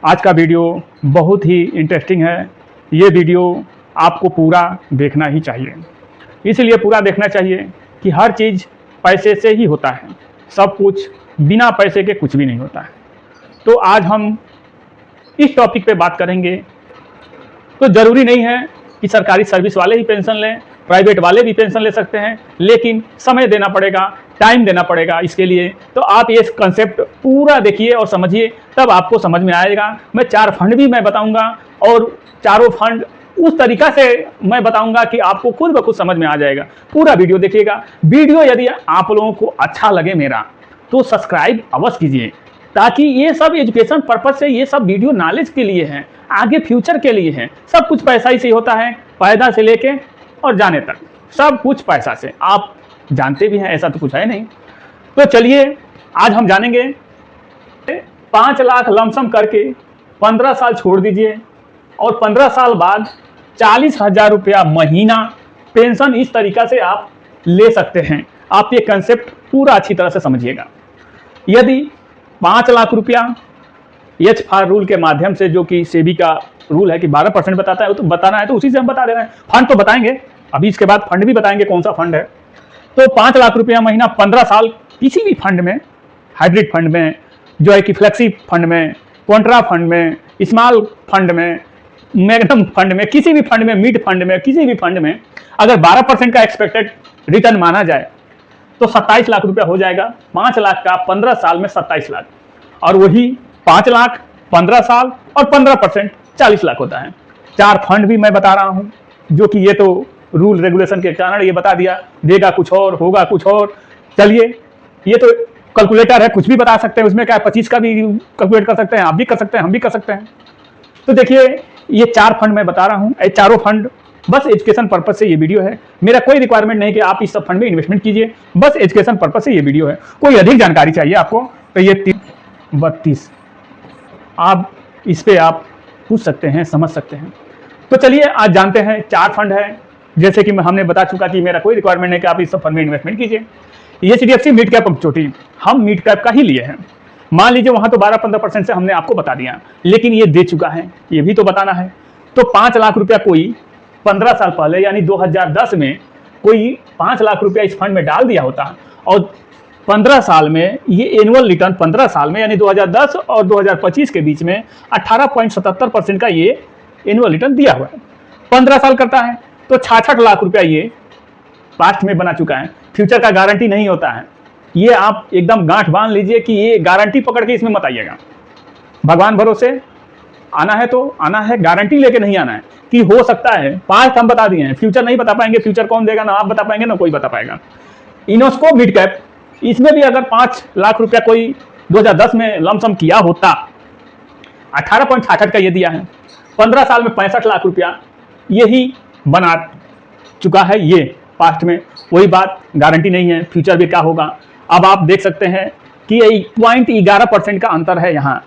आज का वीडियो बहुत ही इंटरेस्टिंग है। ये वीडियो आपको पूरा देखना ही चाहिए। इसलिए पूरा देखना चाहिए कि हर चीज़ पैसे से ही होता है, सब कुछ बिना पैसे के कुछ भी नहीं होता है। तो आज हम इस टॉपिक पे बात करेंगे। तो ज़रूरी नहीं है कि सरकारी सर्विस वाले ही पेंशन लें, प्राइवेट वाले भी पेंशन ले सकते हैं, लेकिन समय देना पड़ेगा, टाइम देना पड़ेगा इसके लिए। तो आप ये कंसेप्ट पूरा देखिए और समझिए, तब आपको समझ में आएगा। मैं 4 फंड भी मैं बताऊंगा और चारों फंड उस तरीक़ा से मैं बताऊंगा कि आपको खुद ब खुद समझ में आ जाएगा। पूरा वीडियो देखिएगा। वीडियो यदि आप लोगों को अच्छा लगे मेरा, तो सब्सक्राइब अवश्य कीजिए, ताकि ये सब एजुकेशन पर्पज से, ये सब वीडियो नॉलेज के लिए है, आगे फ्यूचर के लिए है। सब कुछ पैसा ही से होता है, पैदा से लेके और जाने तक सब कुछ पैसा से। आप जानते भी हैं, ऐसा तो कुछ है नहीं। तो चलिए आज हम जानेंगे। 5 लाख लमसम करके 15 साल छोड़ दीजिए और 15 साल बाद 40,000 रुपया महीना पेंशन इस तरीक़ा से आप ले सकते हैं। आप ये कंसेप्ट पूरा अच्छी तरह से समझिएगा। यदि 5 लाख रुपया एच-4 रूल के माध्यम से, जो कि सेबी का रूल है कि 12% बताता है, तो बताना है तो उसी से हम बता दे रहे हैं। फंड तो बताएंगे अभी, इसके बाद फंड भी बताएंगे कौन सा फंड है। तो 5 लाख रुपया महीना 15 साल किसी भी फंड में, हाइब्रिड फंड में, जो है कि फ्लेक्सी फंड में, कॉन्ट्रा फंड में, स्मॉल फंड में, मैग्नम फंड में, किसी भी फंड में, मिड फंड में, किसी भी फंड में अगर 12% का एक्सपेक्टेड रिटर्न माना जाए तो 27 लाख रुपया हो जाएगा। 5 लाख का 15 साल में 27 लाख, और वही 5 लाख 15 साल और 15% 40 लाख होता है। 4 फंड भी मैं बता रहा हूं, जो कि ये तो रूल रेगुलेशन के कारण ये बता दिया, देगा कुछ और होगा कुछ और। चलिए, ये तो कैलकुलेटर है, कुछ भी बता सकते हैं उसमें। क्या 25 का भी कैलकुलेट कर सकते हैं, आप भी कर सकते हैं, हम भी कर सकते हैं। तो देखिए, ये 4 फंड मैं बता रहा हूँ। चारों फंड बस एजुकेशन पर्पज से ये वीडियो है। मेरा कोई रिक्वायरमेंट नहीं कि आप इस सब फंड में इन्वेस्टमेंट कीजिए, बस एजुकेशन पर्पज से ये वीडियो है। कोई अधिक जानकारी चाहिए आपको तो ये 32 आप इस पे आप पूछ सकते हैं, समझ सकते हैं। तो चलिए आज जानते हैं। 4 फंड है, जैसे कि हमने बता चुका कि मेरा कोई रिक्वायरमेंट नहीं कि आप इस सब फंड में इन्वेस्टमेंट कीजिए। एचडीएफसी मिड कैप चोटी, हम मिड कैप का ही लिए हैं। मान लीजिए वहाँ तो 12-15% से हमने आपको बता दिया, लेकिन ये दे चुका है, ये भी तो बताना है। तो 5 लाख रुपया कोई 15 साल पहले यानी 2010 में कोई 5 लाख रुपया इस फंड में डाल दिया होता, और 15 साल में ये एनुअल रिटर्न 15 साल में यानी 2010 और 2025 के बीच में 18.77% का ये एनुअल रिटर्न दिया हुआ है। 15 साल करता है तो 66 लाख रुपया ये पास्ट में बना चुका है। फ्यूचर का गारंटी नहीं होता है, ये आप एकदम गांठ बांध लीजिए कि ये गारंटी पकड़ के इसमें मत आइएगा। भगवान भरोसे आना है तो आना है, गारंटी लेके नहीं आना है कि हो सकता है। पास्ट हम बता दिए हैं, फ्यूचर नहीं बता पाएंगे। फ्यूचर कौन देगा, ना आप बता पाएंगे ना कोई बता पाएगा। इनोस्को मिड कैप, इसमें भी अगर 5 लाख रुपया कोई 2010 में लमसम किया होता, 18.66 का ये दिया है। 15 साल में 65 लाख रुपया यही बना चुका है ये पास्ट में। वही बात, गारंटी नहीं है, फ्यूचर भी क्या होगा। अब आप देख सकते हैं कि 0.11% का अंतर है यहाँ,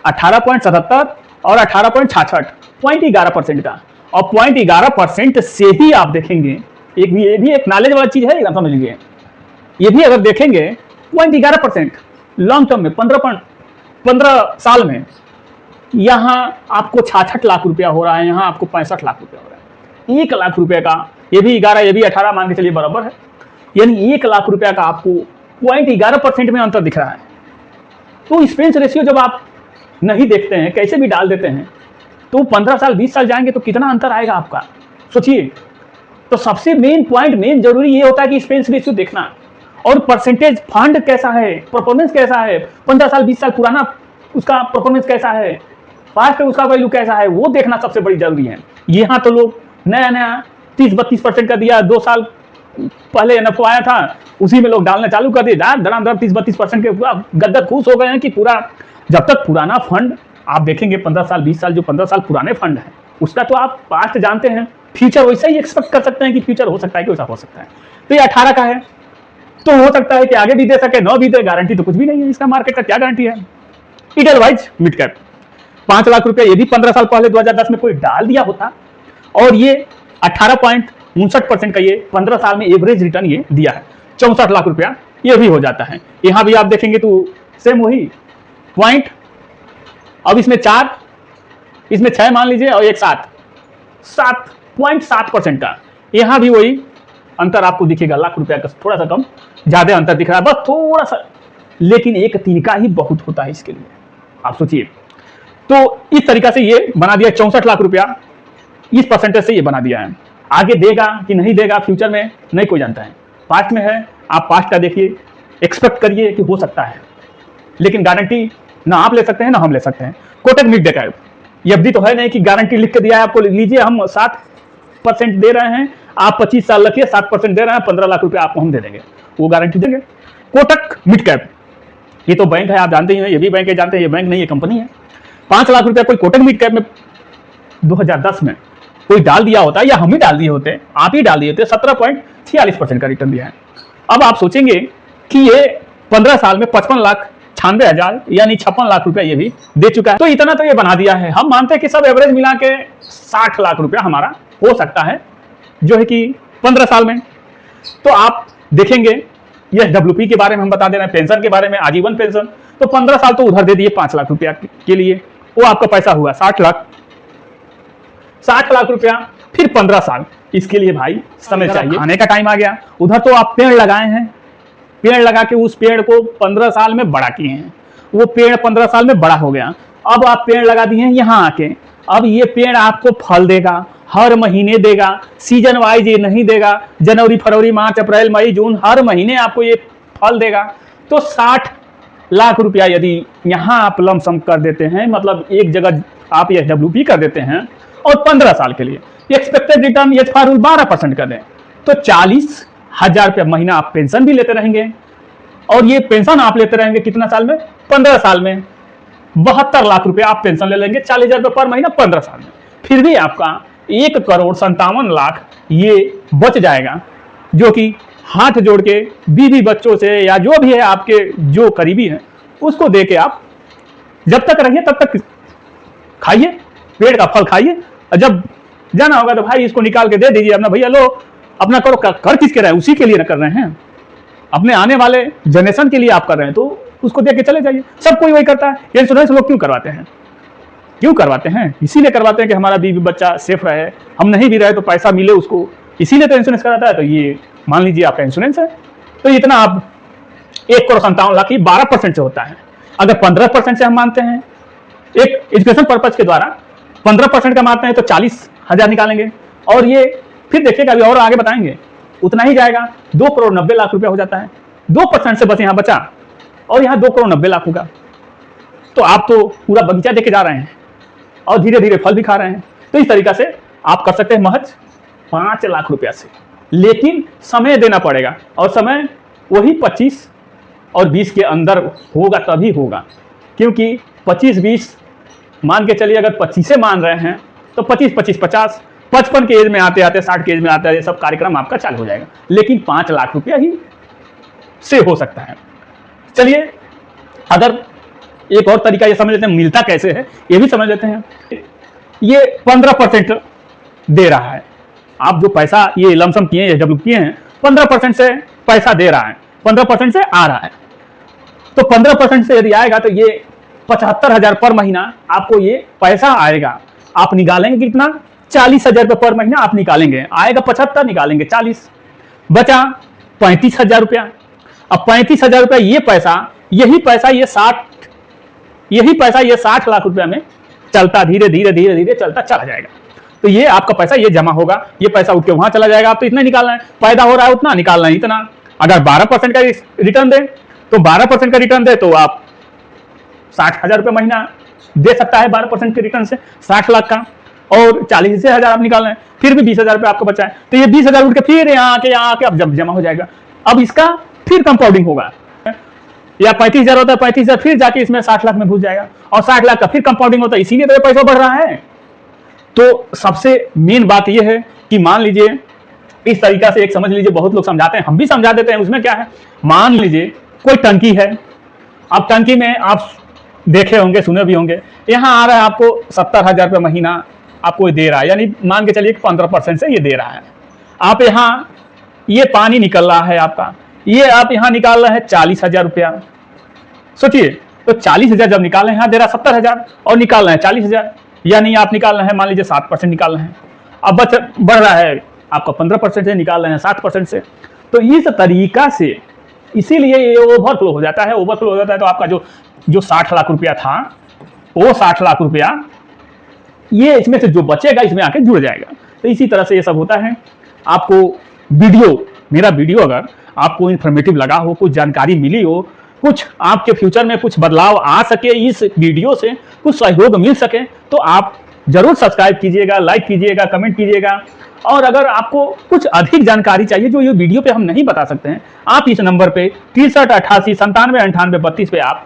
18.77 और 18.66, 0.11% का। और 0.11% से ही आप देखेंगे, ये भी एक नॉलेज वाली चीज़ है, एकदम समझ लीजिए। ये भी अगर देखेंगे 0.11% लॉन्ग टर्म में 15 साल में, यहाँ आपको 66 लाख रुपया हो रहा है, यहाँ आपको 65 लाख रुपया हो रहा है। 1 लाख रुपये का, ये भी 11 ये भी 18 मान के चलिए बराबर है, यानी 1 लाख रुपया का आपको 0.11% में अंतर दिख रहा है। तो एक्सपेंस रेशियो जब आप नहीं देखते हैं, कैसे भी डाल देते हैं, तो 15 साल 20 साल जाएंगे तो कितना अंतर आएगा आपका, सोचिए। तो सबसे मेन पॉइंट, मेन जरूरी ये होता है कि एक्सपेंस रेशियो देखना, और परसेंटेज फंड कैसा है, परफॉर्मेंस कैसा है, 15 साल 20 साल पुराना उसका परफॉर्मेंस कैसा है, पास्ट उसका वैल्यू कैसा है, वो देखना सबसे बड़ी जरूरी है। यहाँ तो लोग नया नया 30-32% का दिया, 2 साल पहले एनएफओ आया था, उसी में लोग डालना चालू कर दिए, धड़ाधड़ 30-32% के गद्दर खुश हो गए हैं कि पूरा। जब तक पुराना फंड आप देखेंगे 15 साल 20 साल, जो 15 साल पुराने फंड है, उसका तो आप पास्ट जानते हैं, फ्यूचर वैसा ही एक्सपेक्ट कर सकते हैं कि फ्यूचर हो सकता है कि वैसा हो सकता है। तो ये 18 का है, तो हो सकता है कि आगे भी दे सके, न भी दे, गारंटी तो कुछ भी नहीं है इसका। मार्केट का क्या गारंटी है। इडलवाइज मिड कैप 5 लाख रुपया, ये भी 15 साल पहले 2010 में कोई डाल दिया होता, और ये 18.59% का ये 15 साल में एवरेज रिटर्न ये दिया है। 64 लाख रुपया ये भी हो जाता है। यहाँ भी आप देखेंगे तो सेम वही अब इसमें 4, इसमें 6 मान लीजिए और एक 7.7% का, यहाँ भी वही अंतर आपको दिखेगा, लाख रुपया का थोड़ा सा कम, ज्यादा अंतर दिख रहा है, बस थोड़ा सा, लेकिन एक तिनका ही बहुत होता है इसके लिए, आप सोचिए। तो इस तरीका से ये बना दिया 64 लाख रुपया, इस परसेंटेज से ये बना दिया है। आगे देगा कि नहीं देगा फ्यूचर में नहीं कोई जानता है, पास्ट में है, आप पास्ट का देखिए, एक्सपेक्ट करिए कि हो सकता है, लेकिन गारंटी ना आप ले सकते हैं ना हम ले सकते हैं। कोटक मिड कैप एफडी तो है नहीं कि गारंटी लिख के दिया है आपको, लीजिए हम 7% दे रहे हैं, आप 25 साल रखिए, 7% दे रहे हैं, 15 लाख रुपया आपको हम दे देंगे, वो गारंटी देंगे। कोटक मिड कैप ये तो बैंक है, आप जानते ही हैं, ये भी बैंक है, जानते हैं, ये बैंक नहीं, ये कंपनी है। 5 लाख रुपया कोई कोटक मिड कैप में 2010 में कोई डाल दिया होता है, या हम ही डाल दिए होते, आप ही डाल दिए होते, 17.46% का रिटर्न दिया है। अब आप सोचेंगे कि ये 15 साल में 55,96,000 यानी 56 लाख रुपया ये भी दे चुका है, तो इतना तो ये बना दिया है। हम मानते हैं कि सब एवरेज मिला के 60 लाख रुपया हमारा हो सकता है, जो है कि 15 साल में। तो आप देखेंगे SWP के बारे में हम बता दे रहे हैं, पेंशन के बारे में, आजीवन पेंशन, तो 15 साल तो उधर दे दिए 5 लाख रुपया के लिए, वो आपका पैसा हुआ 60 लाख रुपया, फिर 15 साल, इसके लिए भाई समय चाहिए, आने का टाइम आ गया। उधर तो आप पेड़ लगाए हैं, पेड़ लगा के उस पेड़ को 15 साल में बड़ा किए हैं, वो पेड़ 15 साल में बड़ा हो गया, अब आप पेड़ लगा दिए हैं यहाँ आके, अब ये पेड़ आपको फल देगा, हर महीने देगा, सीजन वाइज ये नहीं देगा, जनवरी फरवरी मार्च अप्रैल मई जून हर महीने आपको ये फल देगा। तो 60 लाख रुपया यदि यहाँ आप लमसम कर देते हैं, मतलब एक जगह आप SWP कर देते हैं और 15 साल के लिए एक्सपेक्टेड रिटर्न एचआर रूल 12% कर दें, तो 40,000 रुपया महीना आप पेंशन भी लेते रहेंगे, और ये पेंशन आप लेते रहेंगे कितना साल में, 15 साल में 72 लाख रुपया आप पेंशन ले लेंगे, 40,000 रुपये पर महीना 15 साल में, फिर भी आपका 1,57,00,000 ये बच जाएगा, जो कि हाथ जोड़ के बीवी बच्चों से या जो भी है आपके जो करीबी है उसको दे के आप जब तक रहिए तब तक खाइए, पेड़ का फल खाइए, और जब जाना होगा तो भाई इसको निकाल के दे दीजिए अपना, भैया लो अपना करो, कर किसके रहे हैं, उसी के लिए ना कर रहे हैं, अपने आने वाले जनरेशन के लिए आप कर रहे हैं, तो उसको दे के चले जाइए। सब कोई वही करता है। इंश्योरेंस लोग क्यों करवाते हैं, क्यों करवाते हैं, इसीलिए करवाते हैं कि हमारा बीवी बच्चा सेफ रहे, हम नहीं भी रहे तो पैसा मिले उसको, इसीलिए तो इंश्योरेंस कराता है। तो ये मान लीजिए आपका इंश्योरेंस है, तो इतना आप 1,57,00,000 ही 12% से होता है। अगर 15% से हम मानते हैं, एक एजुकेशन पर्पज के द्वारा 15% का मानते हैं तो 40,000 निकालेंगे, और ये फिर देखिएगा अभी और आगे बताएंगे, उतना ही जाएगा, 2,90,00,000 रुपया हो जाता है। 2% से बस यहाँ बचा, और यहाँ 2,90,00,000 होगा, तो आप तो पूरा बगीचा देके जा रहे हैं और धीरे धीरे फल भी खा रहे हैं। तो इस तरीका से आप कर सकते हैं महज 5 लाख रुपया से, लेकिन समय देना पड़ेगा, और समय वही 25 और 20 के अंदर होगा, तभी होगा, क्योंकि 25-20 मान के चलिए, अगर 25 से मान रहे हैं तो 25-25-50 55 के एज में आते आते 60 के एज में आते आते सब कार्यक्रम आपका चालू हो जाएगा, लेकिन 5 लाख रुपया ही से हो सकता है। चलिए अगर एक और तरीका ये समझ लेते हैं, मिलता कैसे है ये भी समझ लेते हैं। ये 15% दे रहा है, आप जो पैसा ये लमसम किए SWP किए हैं, 15% से पैसा दे रहा है, 15% से आ रहा है, तो 15% से यदि आएगा तो ये 75,000 पर महीना आपको ये पैसा आएगा। आप निकालेंगे कितना, 40,000 रुपये पर महीना आप निकालेंगे, आएगा 75, निकालेंगे 40, बचा 35,000 रुपया। अब 35,000 रुपया ये पैसा, यही पैसा ये 60 लाख रुपया में चलता धीरे धीरे धीरे धीरे चलता चला जाएगा। तो ये आपका पैसा ये जमा होगा, ये पैसा उठ के वहां चला जाएगा, आप तो इतना निकालना है, पैदा हो रहा है उतना निकालना है इतना। अगर 12% का रिटर्न दे तो 12% का रिटर्न दे तो आप 60,000 रुपये महीना दे सकता है 12% के रिटर्न से 60 लाख का, और 40,000 आप निकालना है, फिर भी 20,000 रुपये आपको बचा है, तो ये 20,000 उठ के फिर यहाँ आके अब जब जमा हो जाएगा। अब इसका फिर कंपाउंडिंग होगा, या 35,000 होता है, 35,000 फिर जाके इसमें 60 लाख में घुस जाएगा, और 60 लाख का फिर कंपाउंडिंग होता है, इसीलिए तो ये पैसा बढ़ रहा है। तो सबसे मेन बात यह है कि मान लीजिए इस तरीका से एक समझ लीजिए, बहुत लोग समझाते हैं, हम भी समझा देते हैं, उसमें क्या है, मान लीजिए कोई टंकी है, अब टंकी में आप देखे होंगे सुने भी होंगे, यहाँ आ रहा है आपको 70,000 रुपये महीना आपको दे रहा है, यानी मान के चलिए 15% से ये दे रहा है। आप यहाँ ये पानी निकल रहा है आपका, ये आप यहाँ निकाल रहे हैं 40,000 रुपया। सोचिए तो 40,000 जब निकाल रहे हैं, यहाँ दे रहा 70,000 और निकाल रहे हैं 40,000, यानी आप निकाल रहे हैं मान लीजिए 7% निकाल रहे हैं, अब बढ़ रहा है आपका 15% से, निकाल रहे हैं 7% से। तो इस तरीका से इसीलिए ये ओवरफ्लो हो जाता है। ओवरफ्लो हो जाता है तो आपका जो 60 लाख रुपया था, वो 60 लाख रुपया ये इसमें से जो बचेगा इसमें आके जुड़ जाएगा। तो इसी तरह से ये सब होता है। आपको मेरा वीडियो अगर आपको इन्फॉर्मेटिव लगा हो, कुछ जानकारी मिली हो, कुछ आपके फ्यूचर में कुछ बदलाव आ सके, इस वीडियो से कुछ सहयोग मिल सके, तो आप जरूर सब्सक्राइब कीजिएगा, लाइक कीजिएगा, कमेंट कीजिएगा। और अगर आपको कुछ अधिक जानकारी चाहिए जो ये वीडियो पे हम नहीं बता सकते हैं, आप इस नंबर पे 63 88 97 98 32 पे आप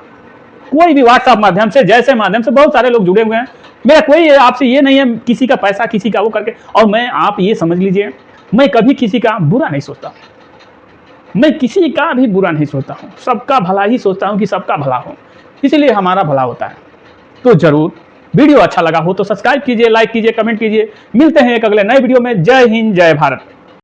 कोई भी व्हाट्सएप माध्यम से, जैसे माध्यम से बहुत सारे लोग जुड़े हुए हैं। मेरा कोई आपसे ये नहीं है किसी का पैसा किसी का वो करके, और मैं आप ये समझ लीजिए मैं कभी किसी का बुरा नहीं सोचता, मैं किसी का भी बुरा नहीं सोचता हूँ, सबका भला ही सोचता हूँ कि सबका भला हो, इसलिए हमारा भला होता है। तो जरूर वीडियो अच्छा लगा हो तो सब्सक्राइब कीजिए, लाइक कीजिए, कमेंट कीजिए। मिलते हैं एक अगले नए वीडियो में। जय हिंद, जय भारत।